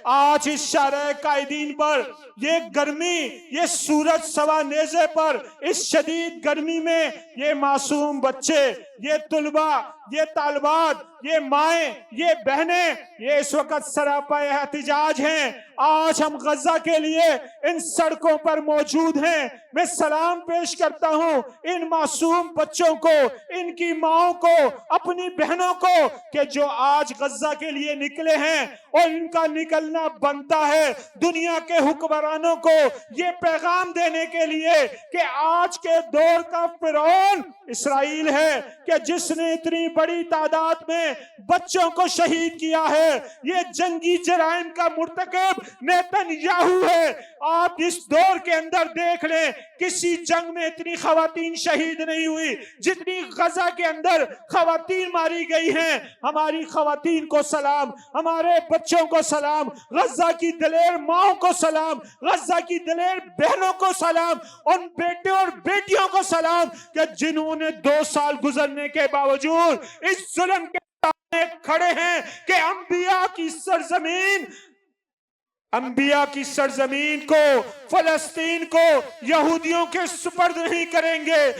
आज इस शारे कायदीन पर ये गर्मी, ये सूरज सवा नेज़े पर इस शदीद गर्मी में ये मासूम बच्चे, ये तुलबा, ये तालिबात, ये माएँ, ये बहनें, ये इस वक्त सरापा एहतिजाज हैं। आज हम गजा के लिए इन सड़कों पर मौजूद हैं। मैं सलाम पेश करता हूं इन मासूम बच्चों को, इनकी माओं को, अपनी बहनों को, कि जो आज गजा के लिए निकले हैं और इनका निकलना बनता है दुनिया के हुक्मरानों को ये पैगाम देने के लिए कि आज के दौर का फिरौन इसराइल है, कि जिसने इतनी बड़ी तादाद में बच्चों को शहीद किया है। ये जंगी जराइम का मुर्तकब नेतन्याहू है। आप इस दौर के अंदर देख लें, किसी जंग में इतनी खवातीन शहीद नहीं हुई जितनी गजा के अंदर खवातीन मारी गई हैं। हमारी खवातीन को सलाम, हमारे बच्चों को सलाम, गजा की दलेर माओं को सलाम, गजा की दलेर बहनों को सलाम, उन बेटे और बेटियों को सलाम कि जिन्होंने 2 साल गुजरने के बावजूद इस जुल्म के सामने खड़े हैं कि अंबिया की सरजमीन को, फलस्तीन को यहूदियों के सुपर्द नहीं करेंगे।